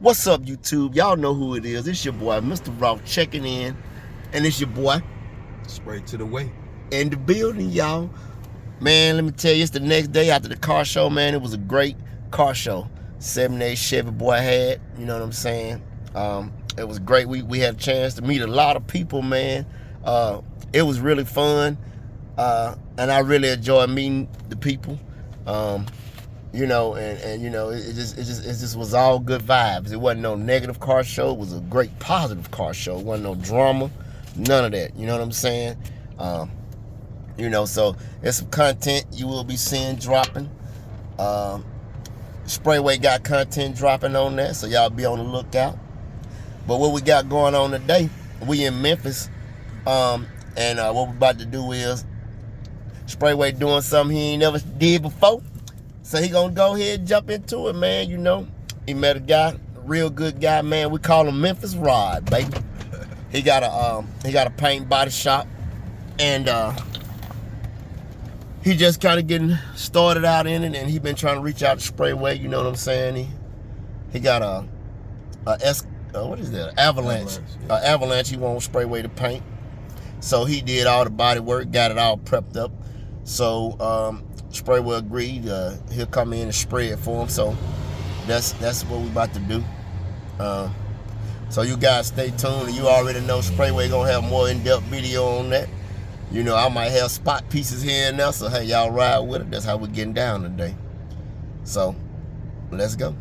What's up, YouTube? Y'all know who it is. It's your boy, Mr. Rock, checking in. And it's your boy, Straight to the way. in the building, y'all. Man, let me tell you, it's the next day after the car show, man. It was a great car show. 78 Chevy boy had, you know what I'm saying? It was great. We had a chance to meet a lot of people, man. It was really fun. And I really enjoyed meeting the people. You know, and you know, it just was all good vibes. It wasn't no negative car show. It was a great positive car show. It wasn't no drama, none of that. You know what I'm saying? You know, so there's some content you will be seeing dropping. Sprayway got content dropping on that, so y'all be on the lookout. But what we got going on today, we in Memphis, and what we about to do is Sprayway doing something he ain't never did before. So he gonna go ahead and jump into it, man. You know, he met a guy, a real good guy, man. We call him Memphis Rod, baby. He got a paint body shop, and he just kind of getting started out in it, and he been trying to reach out to Sprayway. You know what I'm saying? He got what is that? Avalanche. Avalanche. He wants Sprayway to paint, so he did all the body work, got it all prepped up. So Sprayway agreed he'll come in and spray it for him. So that's what we about to do. So you guys stay tuned. And you already know Sprayway gonna have more in-depth video on that. You know, I might have spot pieces here and there. So hey, y'all ride with it. That's how we're getting down today. So let's go.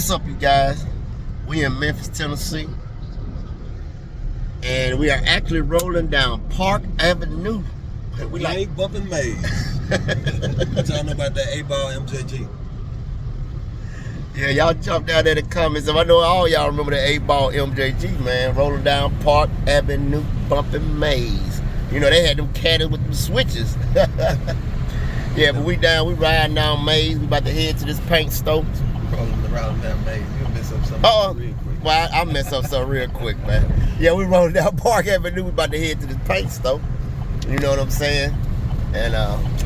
What's up, you guys? We in Memphis, Tennessee, and we are actually rolling down Park Avenue. And we ain't bumping maze. What y'all know about that 8-ball MJG? Yeah, y'all jump down there in the comments. I know all y'all remember the 8-ball MJG, man. Rolling down Park Avenue, bumping maze. You know, they had them caddies with them switches. Yeah, but we riding down maze. We about to head to this paint store. Rolling around that maze. You'll mess up something real quick. Well, I mess up something real quick, man. Yeah, we rolling down Park Avenue. We about to head to this paint store. You know what I'm saying? And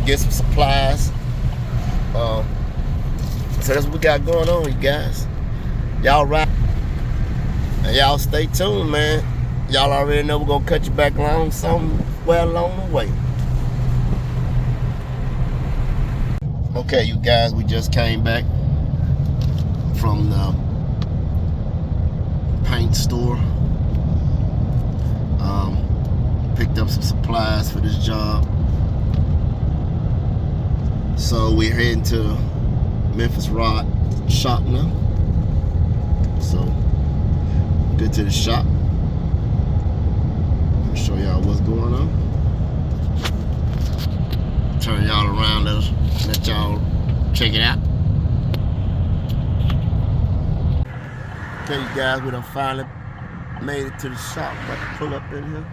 get some supplies. So that's what we got going on, you guys. Y'all ride. And y'all stay tuned, man. Y'all already know we're going to cut you back along somewhere along the way. Okay, you guys, we just came back from the paint store. Picked up some supplies for this job. So we're heading to Memphis Rod shop now. So get to the shop. I'll show y'all what's going on. Turn y'all around, let y'all check it out. Okay, you guys, we done finally made it to the shop. About to pull up in here.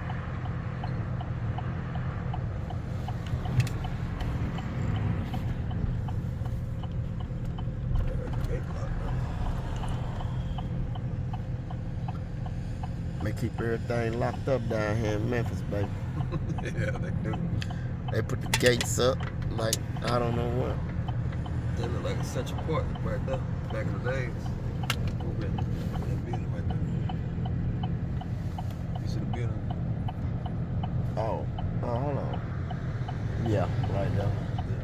They keep everything locked up down here in Memphis, baby. Yeah, they do. They put the gates up like I don't know what. They look like a Central Park right there. Back in the days. Over in that building right there. You see the building? Oh, hold on. Yeah, right there. Yeah.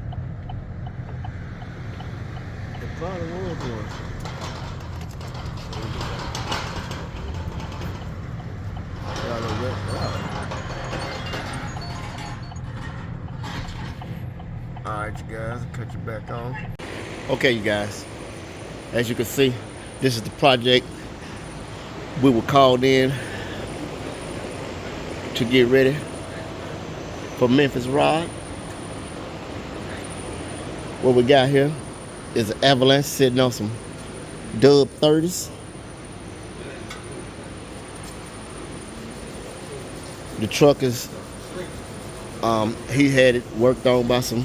It probably was one. Alright, you guys, I'll cut you back on. Okay, you guys, as you can see, this is the project we were called in to get ready for Memphis Rod. What we got here is an avalanche sitting on some Dub 30s. The truck is, he had it worked on by some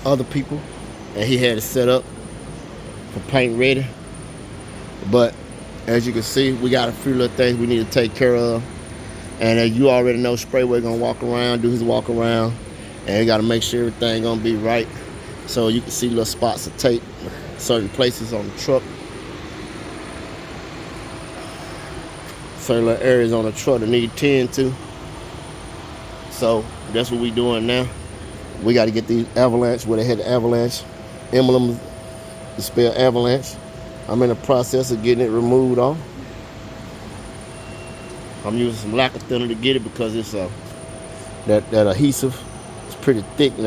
other people, and he had it set up for paint ready. But as you can see, we got a few little things we need to take care of. And as you already know, Sprayway gonna walk around, do his walk around, and he gotta make sure everything gonna be right. So you can see little spots of tape, certain places on the truck, certain little areas on the truck that need tend to. So that's what we doing now. We got to get these avalanche, where they had the avalanche emblem to spell avalanche. I'm in the process of getting it removed off. I'm using some lacquer thinner to get it because it's that adhesive is pretty thick, and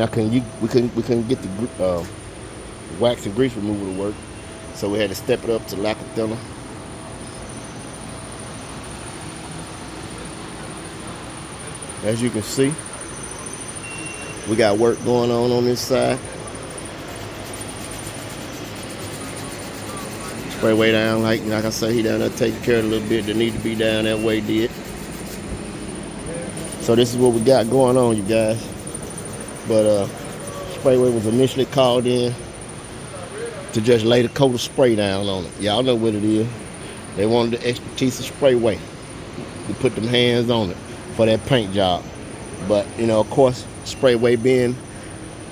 we couldn't get the wax and grease removal to work, so we had to step it up to lacquer thinner. As you can see, we got work going on this side. Sprayway down, like I say, he down there taking care of a little bit that need to be down that way did. So this is what we got going on, you guys. But Sprayway was initially called in to just lay the coat of spray down on it. Y'all know what it is. They wanted the expertise of Sprayway to put them hands on it for that paint job. But you know, of course, Sprayway being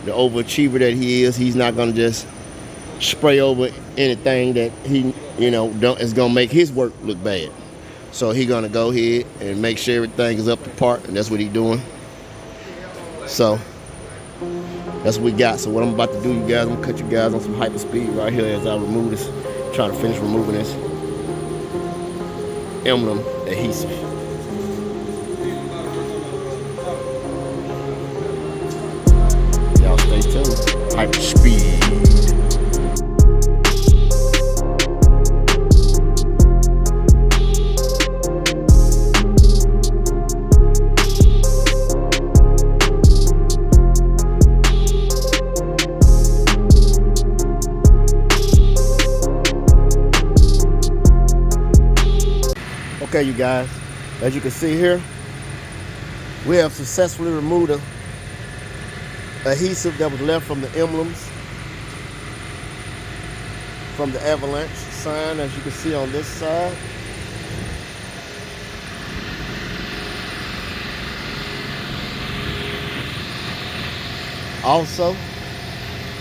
the overachiever that he is, he's not gonna just spray over anything that he, is gonna make his work look bad. So he gonna go ahead and make sure everything is up to par, and that's what he's doing. So that's what we got. So what I'm about to do, you guys, I'm gonna cut you guys on some hyper speed right here as I remove this, trying to finish removing this emblem adhesive. Y'all stay tuned. Hyper speed. Okay, you guys, as you can see here, we have successfully removed the adhesive that was left from the emblems from the avalanche sign, as you can see on this side. Also,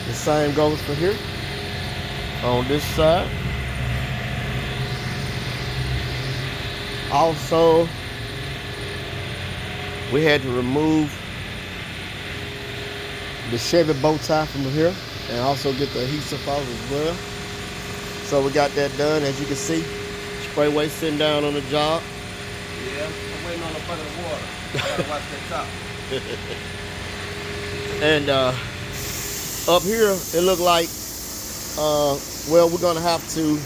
the same goes for here on this side. Also, we had to remove the Chevy bow tie from here and also get the adhesive off as well. So we got that done. As you can see, Sprayway sitting down on the job. Yeah, I'm waiting on the bucket of water. I gotta watch that top. And up here, it looked like, well, we're gonna have to,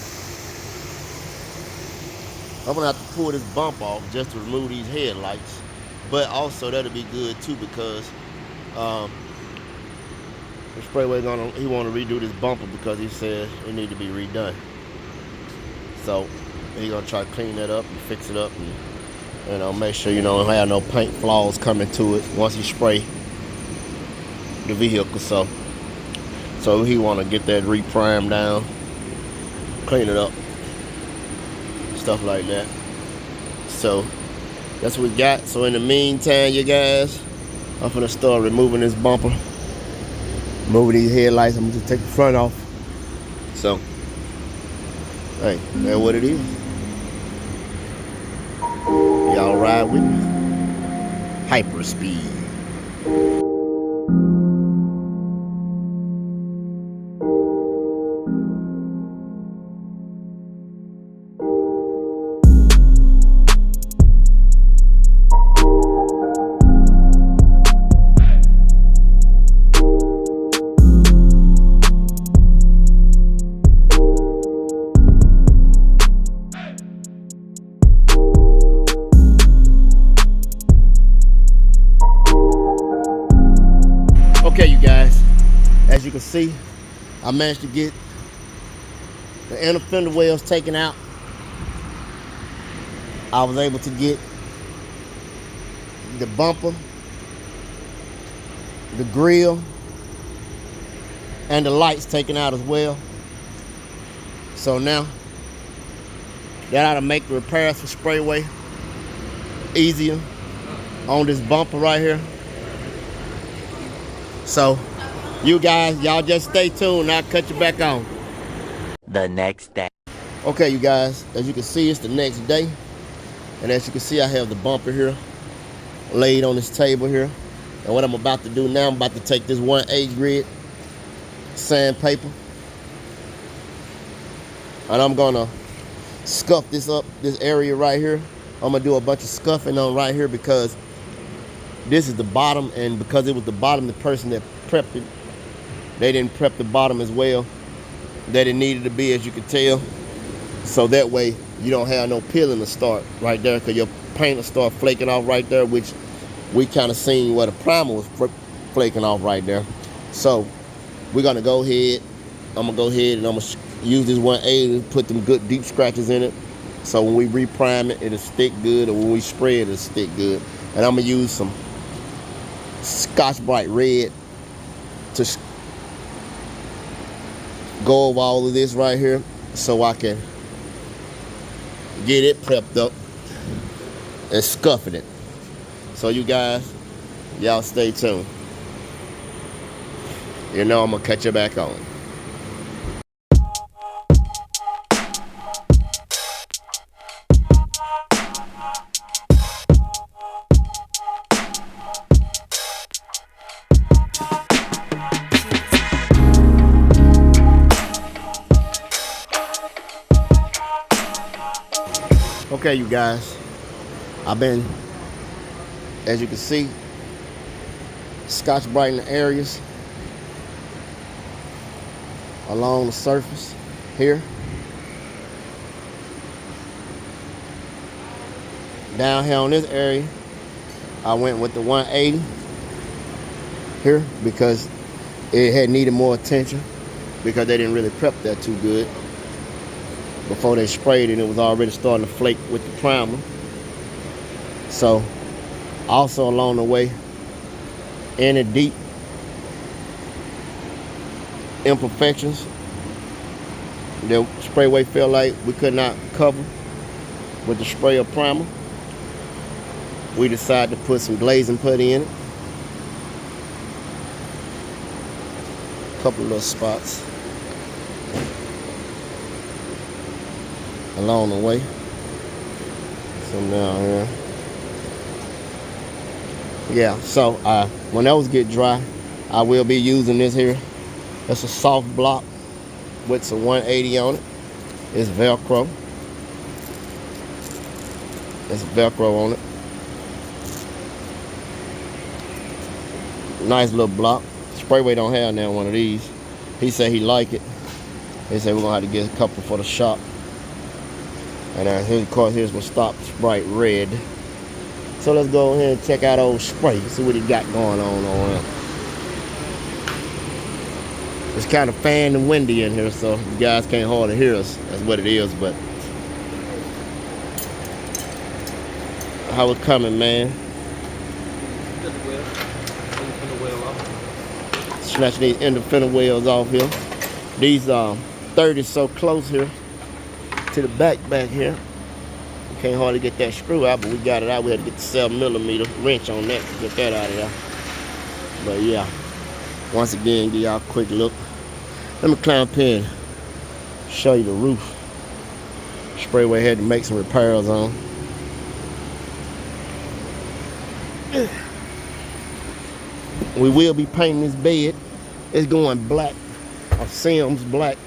I'm gonna have to pull this bump off just to remove these headlights. But also that'll be good too, because the Sprayway he want to redo this bumper because he said it need to be redone. So he's gonna try to clean that up and fix it up, and make sure don't have no paint flaws coming to it once he spray the vehicle. So he want to get that reprimed down, clean it up, stuff like that. So that's what we got. So in the meantime, you guys, I'm gonna start removing this bumper, moving these headlights. I'm gonna just take the front off. So hey, that's what it is. Y'all ride with me. Hyper speed. Okay, you guys, as you can see, I managed to get the inner fender wells taken out. I was able to get the bumper, the grill, and the lights taken out as well. So now, that ought to make the repairs for Sprayway easier on this bumper right here. So, you guys, y'all just stay tuned. I'll cut you back on. The next day. Okay, you guys, as you can see, it's the next day. And as you can see, I have the bumper here laid on this table here. And what I'm about to do now, I'm about to take this 1/8 grit sandpaper, and I'm gonna scuff this up, this area right here. I'm gonna do a bunch of scuffing on right here because this is the bottom, and because it was the bottom, the person that prepped it, they didn't prep the bottom as well that it needed to be, as you can tell. So that way you don't have no peeling to start right there, because your paint will start flaking off right there, which we kind of seen where the primer was flaking off right there. So we're gonna go ahead, I'm gonna go ahead and I'm gonna use this 1/8 and put them good deep scratches in it. So when we reprime it, it'll stick good, or when we spray it, it'll stick good. And I'm gonna use some Scotch-Brite red to go over all of this right here so I can get it prepped up and scuffing it. So you guys, y'all stay tuned. I'm gonna catch you back on. Okay, you guys, I've been, as you can see, Scotch-Brite in the areas along the surface here. Down here on this area, I went with the 180 here because it had needed more attention because they didn't really prep that too good. before they sprayed it. It was already starting to flake with the primer. So also along the way, any deep imperfections the sprayway felt like we could not cover with the spray of primer, we decided to put some glazing putty in it. A couple of little spots along the way. Some down here. Yeah, so when those get dry, I will be using this here. It's a soft block with some 180 on it. It's Velcro. It's Velcro on it. Nice little block. Sprayway don't have now one of these. He said he like it. He said we're gonna have to get a couple for the shop. And here, of course, here's my stop bright red. So let's go ahead and check out old spray. See what he got going on there. It's kind of fan and windy in here, so you guys can't hardly hear us. That's what it is, but how it coming, man? Snatch these independent wheels off here. These 30 so close here to the back here. You can't hardly get that screw out, but we got it out. We had to get the 7mm wrench on that to get that out of there. But yeah, once again, give y'all a quick look. Let me climb up here and show you the roof. Sprayway had to make some repairs on. We will be painting this bed. It's going black, or Sims black.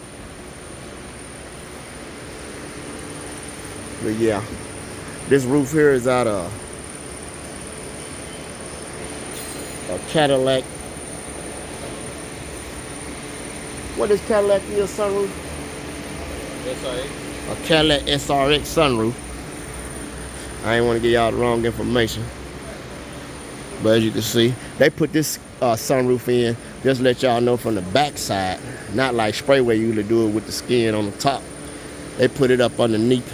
But yeah, this roof here is out of a Cadillac. What is Cadillac is sunroof? SRX. A Cadillac SRX sunroof. I ain't want to give y'all the wrong information. But as you can see, they put this sunroof in just to let y'all know from the back side. Not like Sprayway usually do it with the skin on the top. They put it up underneath.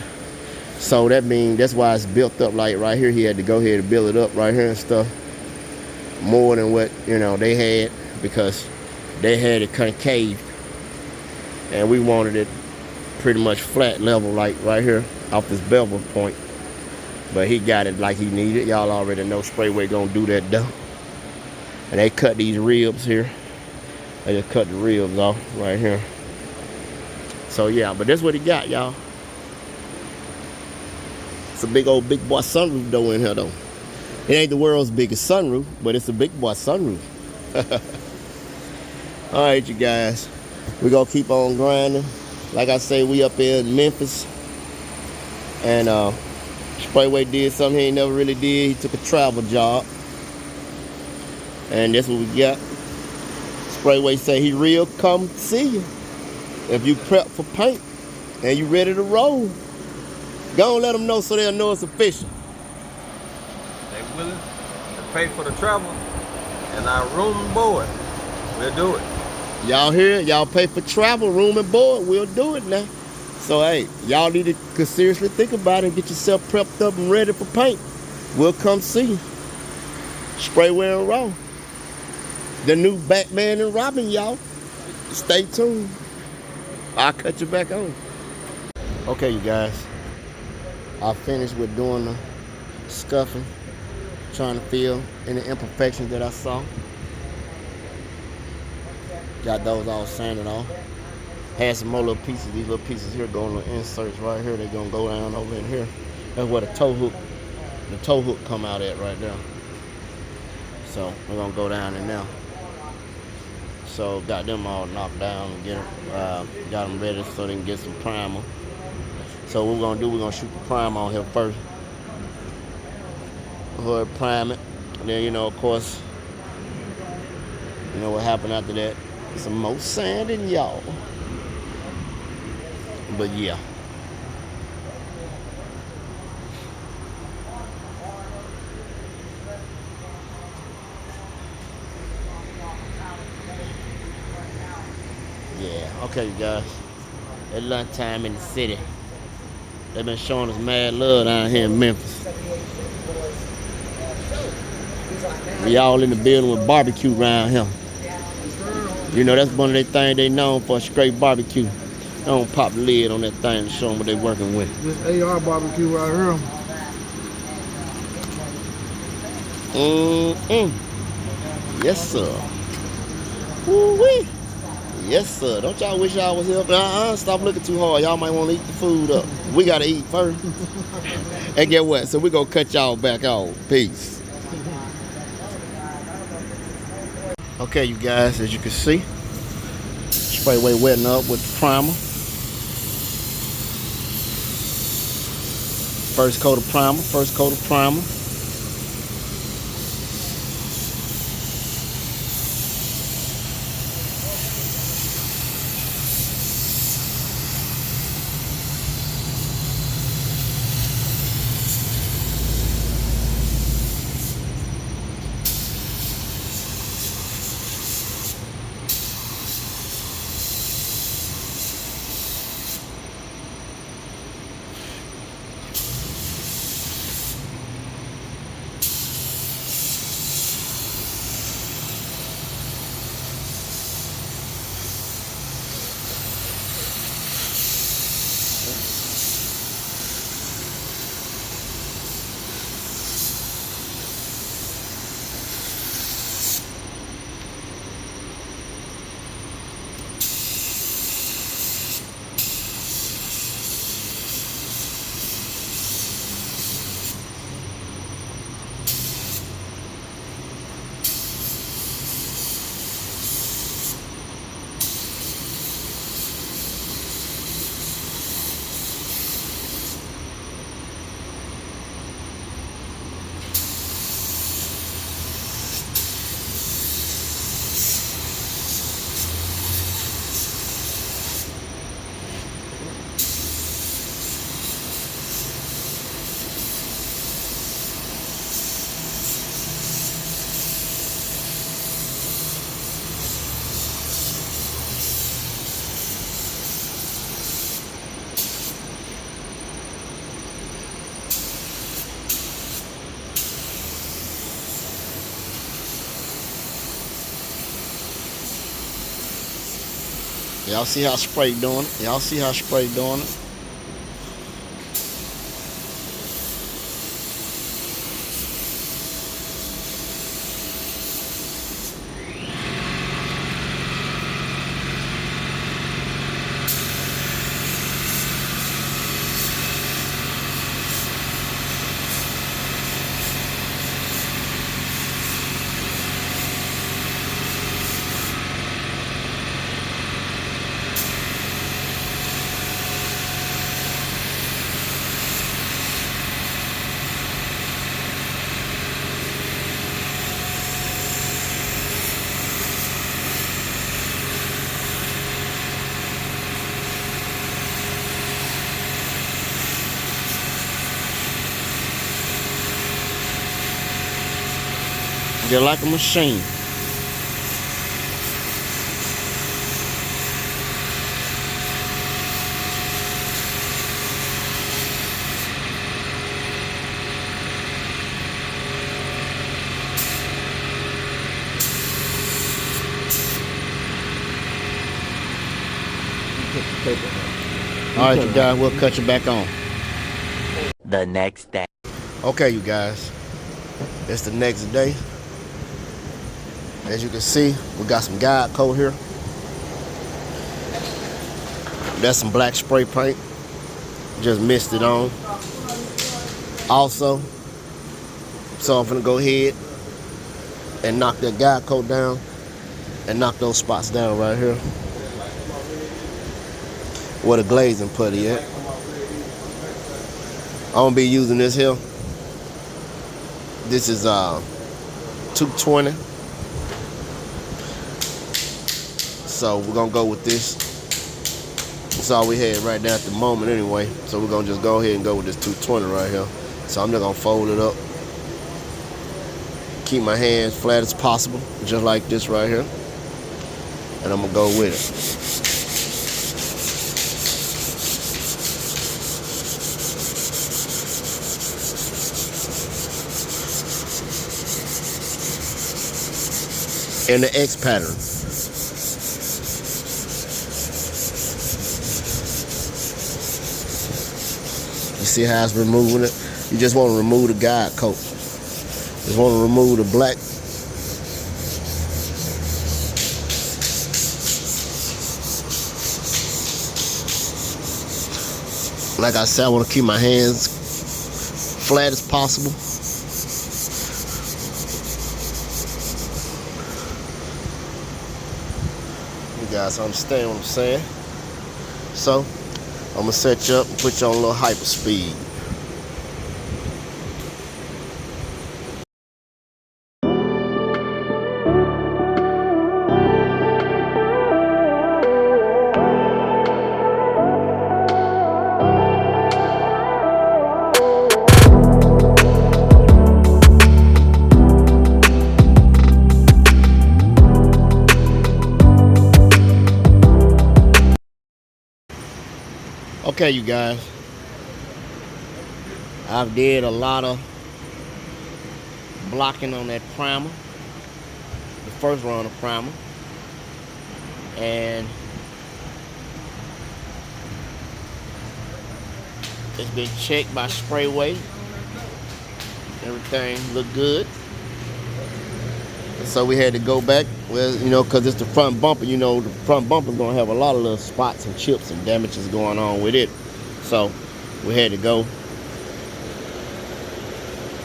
So that means that's why it's built up like right here. He had to go ahead and build it up right here and stuff. More than what, you know, they had, because they had it concave. And we wanted it pretty much flat level, like right here off this bevel point. But he got it like he needed. Y'all already know Sprayway gonna do that though. And they cut these ribs here. They just cut the ribs off right here. So yeah, but that's what he got, y'all. It's a big old big boy sunroof though in here though. It ain't the world's biggest sunroof, but it's a big boy sunroof. All right, you guys. We gonna keep on grinding. Like I say, we up in Memphis. And Sprayway did something he ain't never really did. He took a travel job. And that's what we got. Sprayway say he real come see you. If you prep for paint and you ready to roll, go and let them know so they'll know it's official. They willing to pay for the travel and our room and board. We'll do it. Y'all hear it? Y'all pay for travel, room, and board. We'll do it now. So, hey, y'all need to seriously think about it and get yourself prepped up and ready for paint. We'll come see you. Sprayway and Raw. The new Batman and Robin, y'all. Stay tuned. I'll cut you back on. Okay, you guys. I finished with doing the scuffing, trying to fill any imperfections that I saw. Got those all sanded off. Had some more little pieces. These little pieces here go in the inserts right here. They're gonna go down over in here. That's where the toe hook come out at right there. So we're gonna go down in there. So got them all knocked down and got them ready so they can get some primer. So what we're gonna do, we're gonna shoot the primer on here first. Go ahead, prime it. And then, you know, of course, you know what happened after that? Some more sanding, y'all. But yeah. Yeah, okay, you guys. at lunchtime in the city. They've been showing us mad love down here in Memphis. We all in the building with barbecue around here. You know, that's one of their things they known for, straight barbecue. They don't pop the lid on that thing to show them what they working with. This AR barbecue right here. Yes, sir. Woo-wee. Yes, sir. Don't y'all wish y'all was here? Stop looking too hard. Y'all might want to eat the food up. We got to eat first. And get what? So we're going to cut y'all back off. Peace. Okay, you guys, as you can see, sprayway wetting up with the primer. First coat of primer, first coat of primer. Y'all see how spray doing it? Y'all see how spray doing it? Just like a machine. All right, you guys, we'll cut you back on. The next day. Okay, you guys, it's the next day. As you can see, we got some guide coat here. That's some black spray paint. Just mixed it on. Also, so I'm gonna go ahead and knock that guide coat down and knock those spots down right here where the glazing putty at. I'm gonna be using this here. This is 220. So we're gonna go with this. That's all we had right now at the moment anyway. So we're gonna just go ahead and go with this 220 right here. So I'm just gonna fold it up. Keep my hands flat as possible, just like this right here. And I'm gonna go with it. in the X pattern. You see how it's removing it? You just want to remove the guide coat. Just want to remove the black. Like I said, I want to keep my hands flat as possible. You guys understand what I'm saying? So, I'm going to set you up and put you on a little hyper speed. Okay, you guys, I've did a lot of blocking on that primer, the first run of primer, and it's been checked by spray weight. Everything looked good. And so we had to go back, well, you know, because it's the front bumper. You know, the front bumper is going to have a lot of little spots and chips and damages going on with it. So we had to go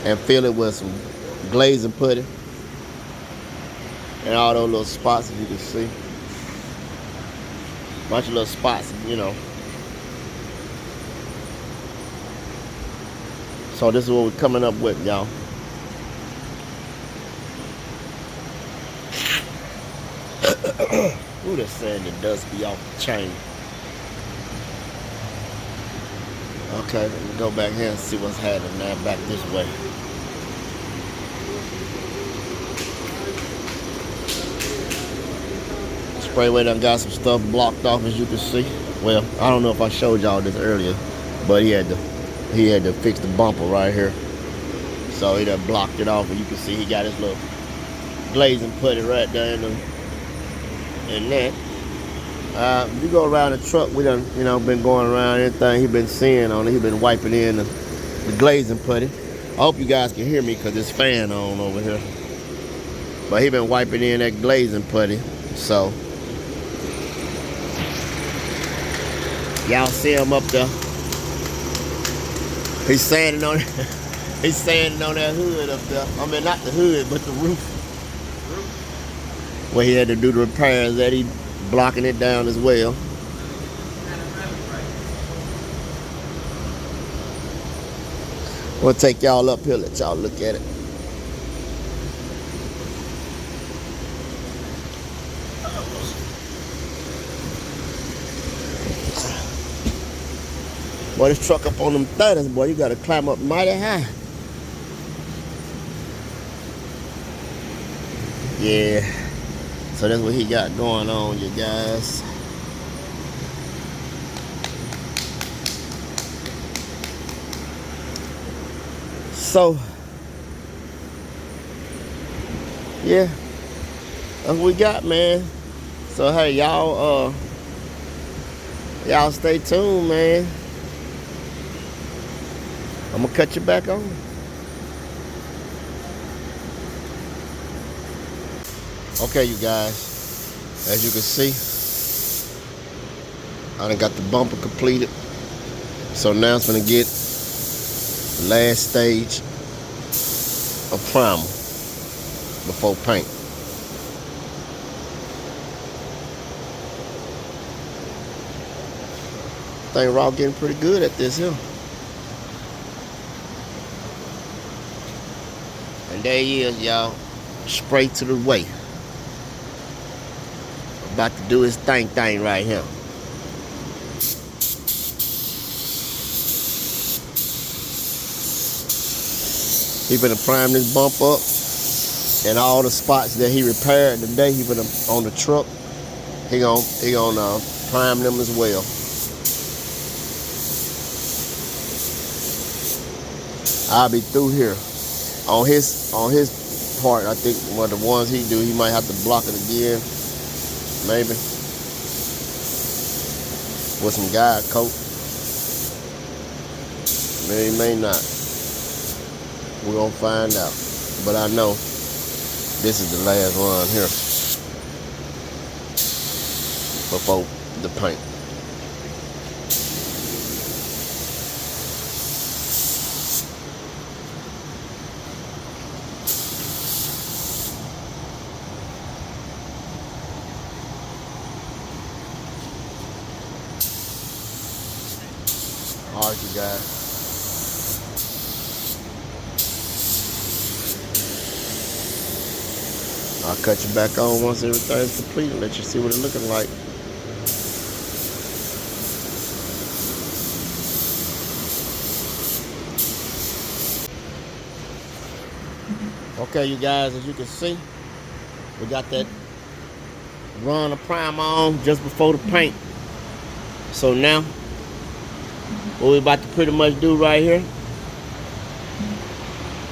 and fill it with some glazing putty and all those little spots, as you can see. Bunch of little spots, you know. So this is what we're coming up with, y'all. Ooh, that sand that does be off the chain. Okay, let me go back here and see what's happening now back this way. Sprayway done got some stuff blocked off, as you can see. Well, I don't know if I showed y'all this earlier, but he had to fix the bumper right here. So he done blocked it off, and you can see he got his little glazing putty right there in that. You go around the truck, we done, you know, been going around anything he been seeing on it. He been wiping in the glazing putty. I hope you guys can hear me because it's fan on over here. But he been wiping in that glazing putty. So y'all see him up there. He's sanding on he's sanding on that hood up there. I mean, not the hood, but the roof. Where he had to do the repairs that he blocking it down as well. We'll take y'all up here, let y'all look at it. Boy, this truck up on them 30s, boy, you gotta climb up mighty high. Yeah. So that's what he got going on, you guys. So, yeah, that's what we got, man. So hey, y'all stay tuned, man. I'm gonna cut you back on. Okay, you guys, as you can see, I done got the bumper completed. So now it's gonna get the last stage of primer before paint. I think we're all getting pretty good at this here. And there he is, y'all, spray to the way. About to do his thing right here. He finna prime this bump up, and all the spots that he repaired today, he finna on the truck. He gonna prime them as well. I'll be through here on his part. I think one of the ones he do, he might have to block it again. Maybe. With some guide coat. Maybe, may not. We're gonna find out. But I know this is the last run here before the paint. All right, you guys. I'll cut you back on once everything's complete and let you see what it's looking like. Okay, you guys, as you can see, we got that run of prime on just before the paint. So now, what we're about to pretty much do right here,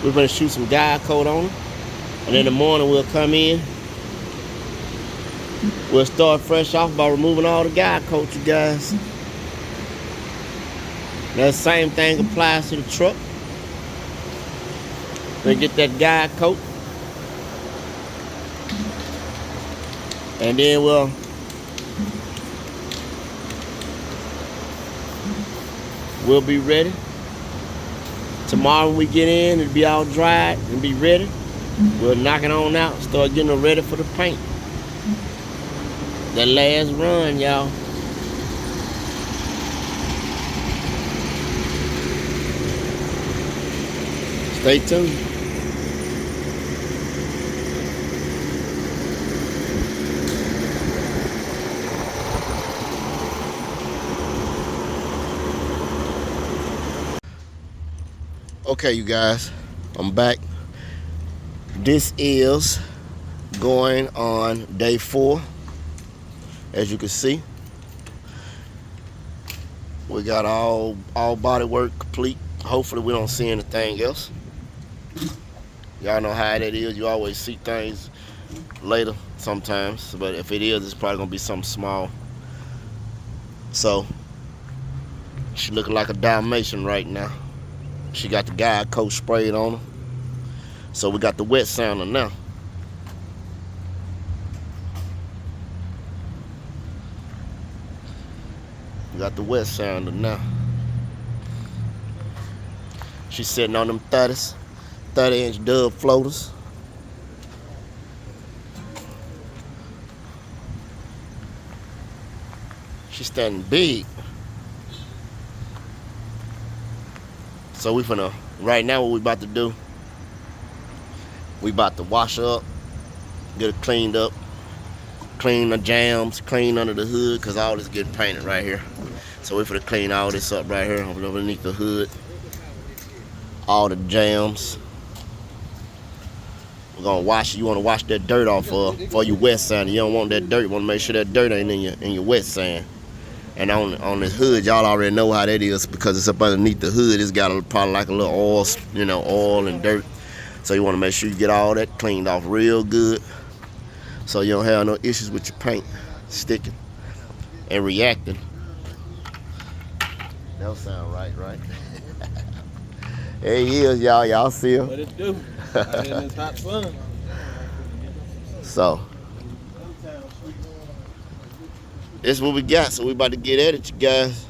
we're gonna shoot some guide coat on them. And in the morning we'll come in. We'll start fresh off by removing all the guide coat, you guys. That same thing applies to the truck. We'll get that guide coat. And then we'll be ready. Tomorrow when we get in, it'll be all dried and be ready. We'll knock it on out, start getting it ready for the paint. That last run, y'all. Stay tuned. Okay, you guys, I'm back. This is going on day 4. As you can see, we got all body work complete. Hopefully we don't see anything else. Y'all know how that is. You always see things later sometimes, but if it is, it's probably gonna be something small. So she looking like a Dalmatian right now. She got the guide coat sprayed on her. So we got the wet sounder now. We got the wet sounder now. She's sitting on them 30-inch dub floaters. She's standing big. So we finna, right now what we about to do, we about to wash her up, get it cleaned up, clean the jams, clean under the hood, cause all this getting painted right here. So we're gonna clean all this up right here underneath the hood. All the jams. We're gonna wash it. You wanna wash that dirt off for your wet sand. You don't want that dirt. You wanna make sure that dirt ain't in your wet sand. And on this hood, y'all already know how that is because it's up underneath the hood. It's got probably like a little oil, oil and dirt. So you wanna make sure you get all that cleaned off real good, so you don't have no issues with your paint sticking and reacting. That don't sound right? There he is, y'all. Y'all see him? What it do? Out here in this hot sun. So this is what we got. So we about to get at it, you guys.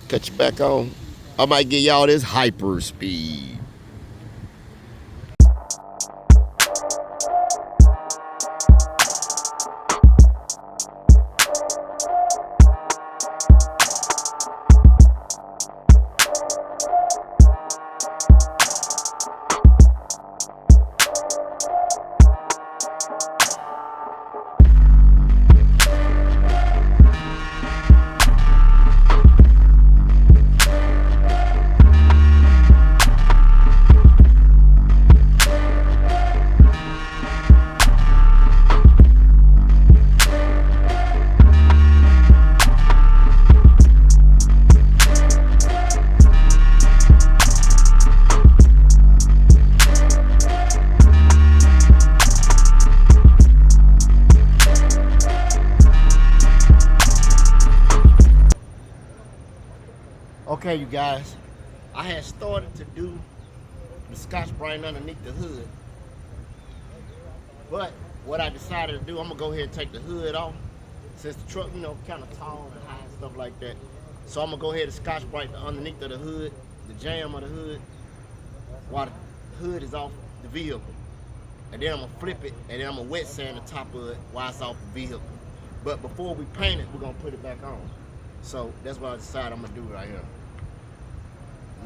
Cut you back on. I might give y'all this hyper speed. Okay, you guys, I had started to do the Scotch-Brite underneath the hood, but what I decided to do, I'm gonna go ahead and take the hood off, since the truck, you know, kind of tall and high and stuff like that. So I'm gonna go ahead and Scotch-Brite the underneath of the hood, the jam of the hood, while the hood is off the vehicle. And then I'm gonna flip it, and then I'm gonna wet sand the top of it while it's off the vehicle. But before we paint it, we're gonna put it back on. So that's what I decided I'm gonna do right here.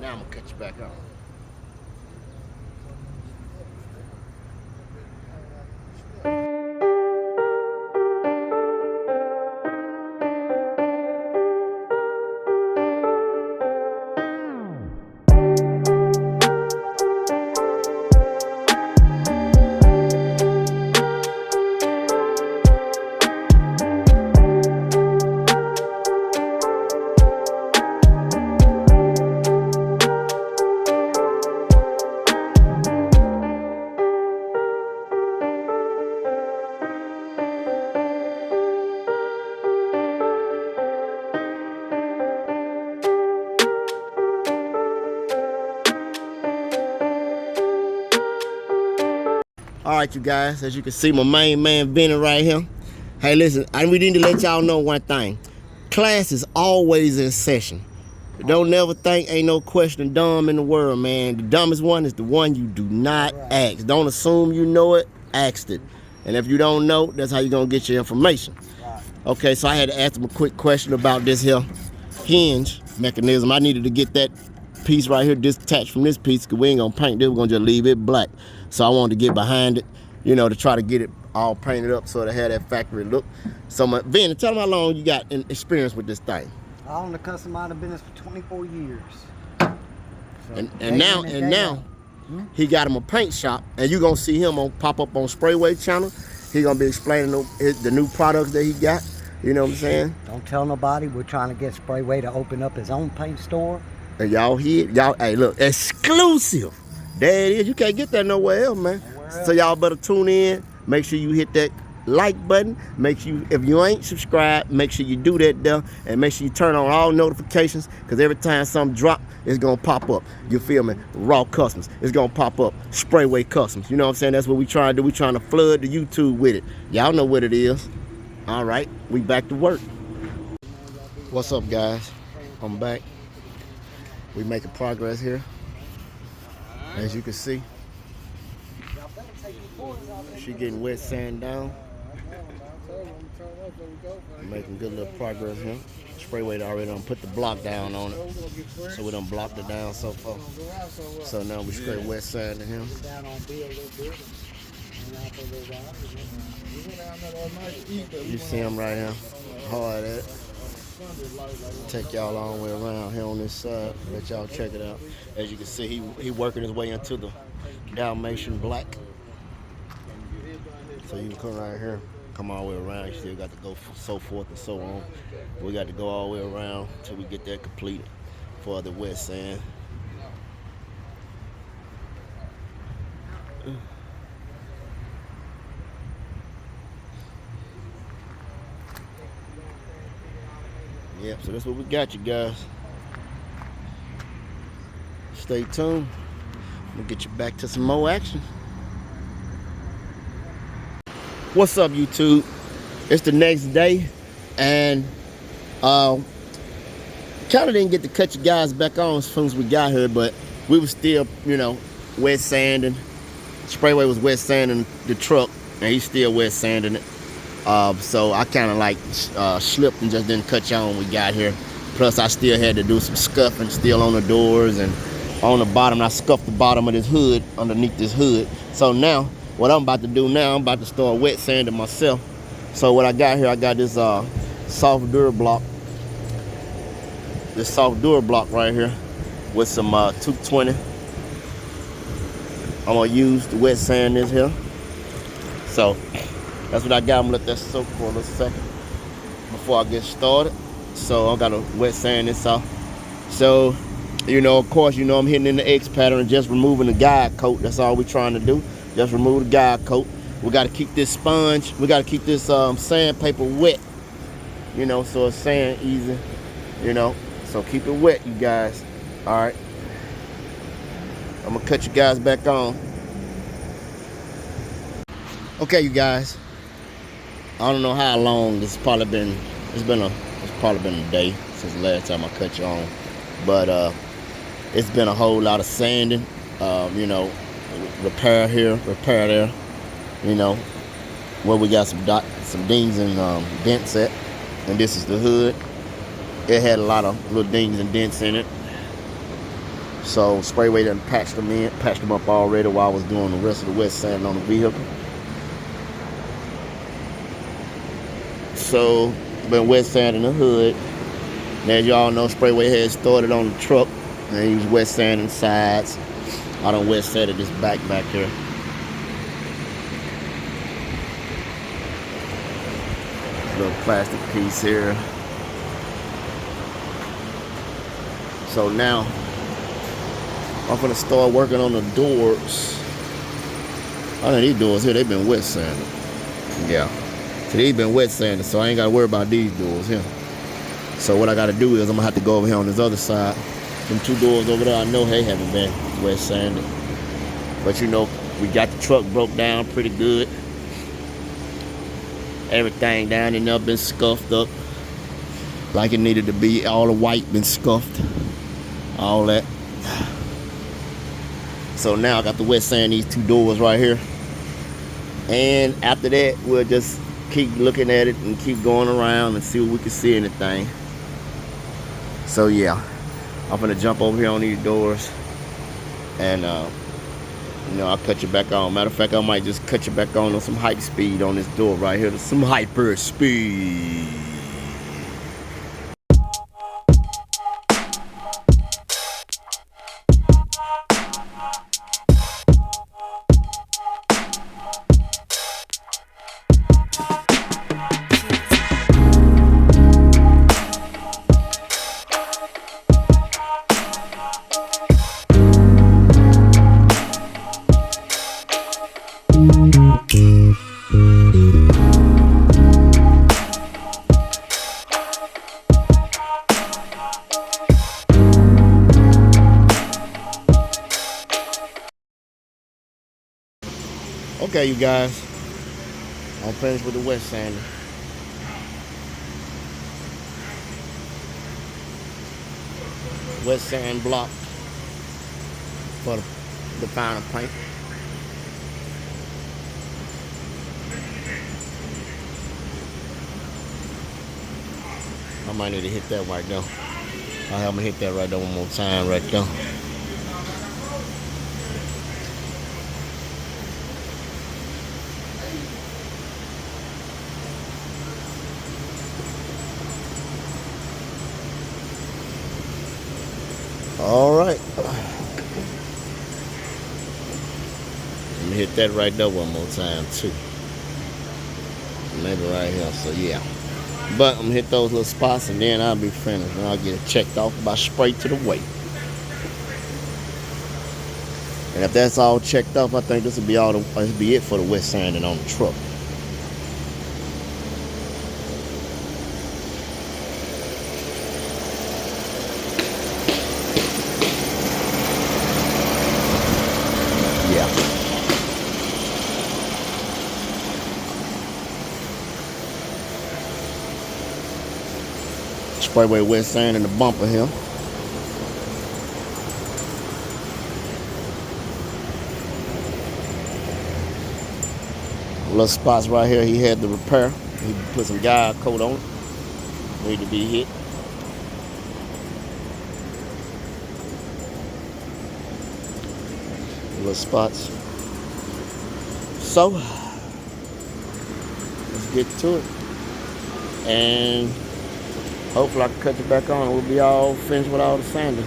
Now I'm gonna cut you back on. All right, you guys, as you can see, my main man Benny right here. Hey, listen, we need to let y'all know one thing. Class is always in session. Don't never think ain't no question dumb in the world, man. The dumbest one is the one you do not ask. Don't assume you know it, ask it. And if you don't know, that's how you're gonna get your information. Okay, so I had to ask him a quick question about this here hinge mechanism. I needed to get that piece right here detached from this piece, because we ain't gonna paint this, we're gonna just leave it black. So I wanted to get behind it, you know, to try to get it all painted up so it had that factory look. So, Ben, tell them how long you got in experience with this thing. I own the custom auto business for 24 years. So and now he got him a paint shop, and you're gonna see him pop up on Sprayway channel. He gonna be explaining the new products that he got. You know what I'm saying? Don't tell nobody. We're trying to get Sprayway to open up his own paint store. And y'all hear, hey, look, exclusive. There it is. You can't get that nowhere else, man. So y'all better tune in. Make sure you hit that like button. Make sure if you ain't subscribed, make sure you do that there, and make sure you turn on all notifications, because every time something drop, it's gonna pop up. You feel me? Raw Customs. It's gonna pop up. Sprayway Customs. You know what I'm saying? That's what we trying to do. We trying to flood the YouTube with it. Y'all know what it is. All right, we back to work. What's up, guys? I'm back. We making progress here. As you can see, she getting wet sand down. Making good little progress here. Sprayway already done put the block down on it, so we done blocked it down so far. So now we spray wet sand to him. You see him right here, hard at it. Take y'all all the way around here on this side. Let y'all check it out. As you can see, he working his way into the Dalmatian black. So you can come right here, come all the way around. You still got to go so forth and so on. We got to go all the way around till we get that completed for the wet sand. Yep, so that's what we got, you guys. Stay tuned. We'll get you back to some more action. What's up, YouTube? It's the next day, and kind of didn't get to cut you guys back on as soon as we got here, but we were still, you know, wet sanding. Sprayway was wet sanding the truck, and he's still wet sanding it. So I kind of like slipped and just didn't cut y'all when we got here. Plus I still had to do some scuffing still on the doors and on the bottom. I scuffed the bottom of this hood, underneath this hood. So now, what I'm about to do now, I'm about to start wet sanding myself. So what I got here, I got this soft Dura block. This soft Dura block right here with some 220. I'm gonna use to wet sand this here. So that's what I got. I'm gonna let that soak for a little second before I get started. So I gotta wet sand this off. So, you know, of course, you know, I'm hitting in the X pattern, just removing the guide coat. That's all we're trying to do. Just remove the guide coat. We gotta keep this sponge, we gotta keep this sandpaper wet, you know, so it's sand easy, you know. So keep it wet, you guys. All right. I'm gonna cut you guys back on. Okay, you guys. I don't know how long this probably been. It's probably been a day since the last time I cut you on, but it's been a whole lot of sanding. You know, repair here, repair there. You know, where we got some dings and dents at, and this is the hood. It had a lot of little dings and dents in it. So Sprayway done patched them up already while I was doing the rest of the wet sand on the vehicle. So been wet sanding the hood. And as y'all know, Sprayway had started on the truck, and he was wet sanding sides. I done wet sanded this back here. Little plastic piece here. So now I'm gonna start working on the doors. I know these doors here, they've been wet sanded. Yeah. So they've been wet sanded, so I ain't gotta worry about these doors here. So what I gotta do is I'm gonna have to go over here on this other side. Them two doors over there, I know they haven't been wet sanded. But you know, we got the truck broke down pretty good. Everything down in there been scuffed up like it needed to be. All the white been scuffed. All that. So now I got to wet sand these two doors right here. And after that, we'll just keep looking at it and keep going around and see what we can see anything. So yeah, I'm gonna jump over here on these doors and you know, I'll cut you back on. Matter of fact, I might just cut you back on some hype speed on this door right here. Some hyper speed. Okay, you guys, I'm finished with the wet sanding. Wet sand block for the final paint. I might need to hit that right now. I'll have me hit that right there one more time right there. All right. Let me hit that right there one more time too. Maybe right here, so yeah. But I'm gonna hit those little spots and then I'll be finished and I'll get it checked off by spray to the weight. And if that's all checked off, I think this will be it for the wet sanding on the truck. Sprayway wet sand in the bumper here. Little spots right here he had to repair. He put some guide coat on it. Need to be hit. Little spots. So let's get to it. And hopefully I can cut you back on. We'll be all finished with all the sanding.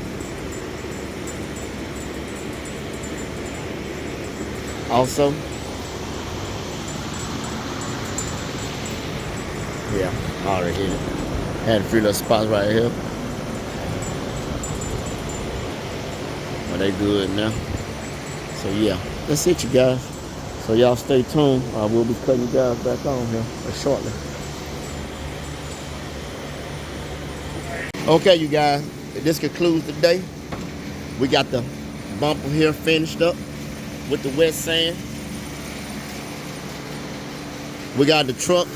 Also, yeah, I already hit it. Had a few little spots right here. But they good now. So yeah, that's it, you guys. So y'all stay tuned. We'll be cutting you guys back on here shortly. Okay, you guys, this concludes the day. We got the bumper here finished up with the wet sand. We got the truck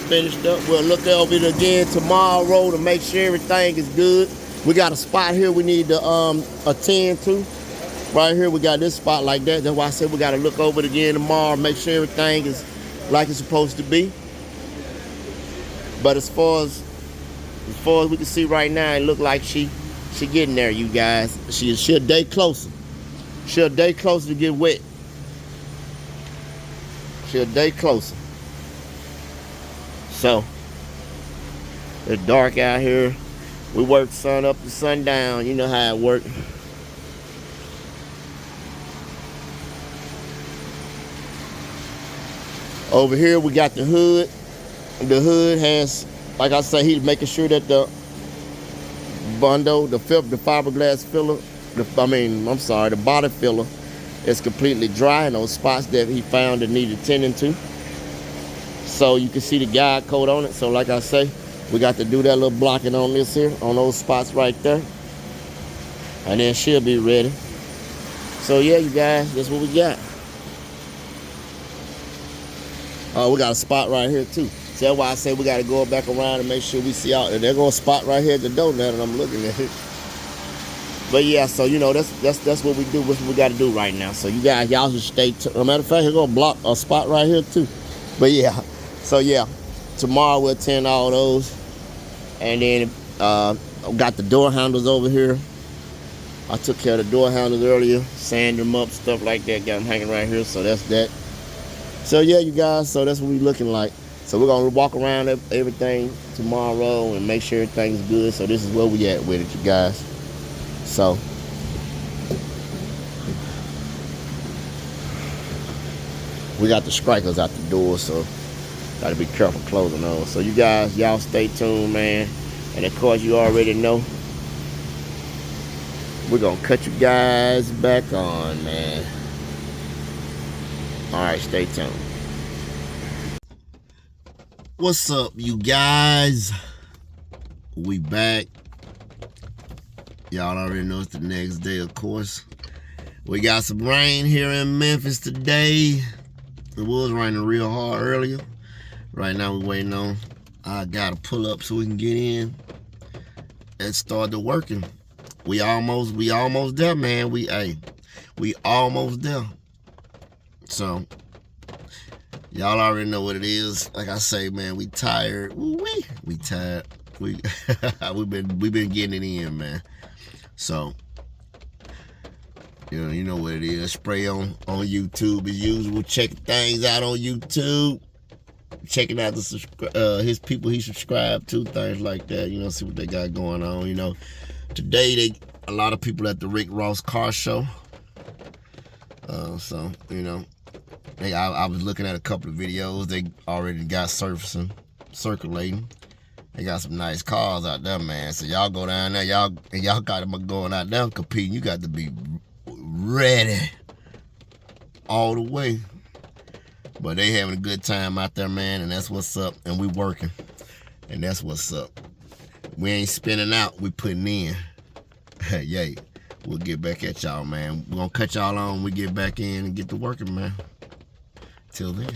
finished up. We'll look over it again tomorrow to make sure everything is good. We got a spot here we need to attend to. Right here, we got this spot like that. That's why I said we got to look over it again tomorrow, make sure everything is like it's supposed to be. But as far as we can see right now, it look like she getting there, you guys. She'll a day closer. She'll a day closer to get wet. She'll a day closer. So it's dark out here. We work sun up to sundown. You know how it works. Over here we got the hood. The hood has, like I say, he's making sure that the bundle, the fiberglass filler, the body filler is completely dry in those spots that he found that needed tending to. So you can see the guide coat on it. So like I say, we got to do that little blocking on this here, on those spots right there. And then she'll be ready. So yeah, you guys, that's what we got. We got a spot right here too. So that's why I say we got to go back around and make sure we see out there. They're going to spot right here at the door now that I'm looking at it. But yeah, so you know, that's what we do, what we got to do right now. So you guys, y'all should stay tuned. As a matter of fact, we're going to block a spot right here too. But yeah, so yeah, tomorrow we'll attend all those. And then got the door handles over here. I took care of the door handles earlier, sanded them up, stuff like that. Got them hanging right here, so that's that. So yeah, you guys, so that's what we looking like. So we're gonna walk around everything tomorrow and make sure everything's good. So this is where we at with it, you guys. So we got the strikers out the door, so gotta be careful closing those. So you guys, y'all stay tuned, man. And of course, you already know we're gonna cut you guys back on, man. All right, stay tuned. What's up, you guys? We back. Y'all already know it's the next day, of course. We got some rain here in Memphis today. It was raining real hard earlier. Right now we're waiting on I gotta pull up so we can get in and start the working. We almost there, man. We almost there. So y'all already know what it is. Like I say, man, we tired. We tired. We've been getting it in, man. So you know what it is. Spray on YouTube as usual. Check things out on YouTube. Checking out his people he subscribed to, things like that. You know, see what they got going on. You know, today a lot of people at the Rick Ross car show. So you know, I was looking at a couple of videos they already got circulating. They got some nice cars out there, man. So y'all go down there, y'all got them going out there competing. You got to be ready all the way. But they having a good time out there, man, and that's what's up. And we working, and that's what's up. We ain't spinning out, we putting in. Yay. We'll get back at y'all, man. We're gonna cut y'all on when we get back in and get to working, man. Till then.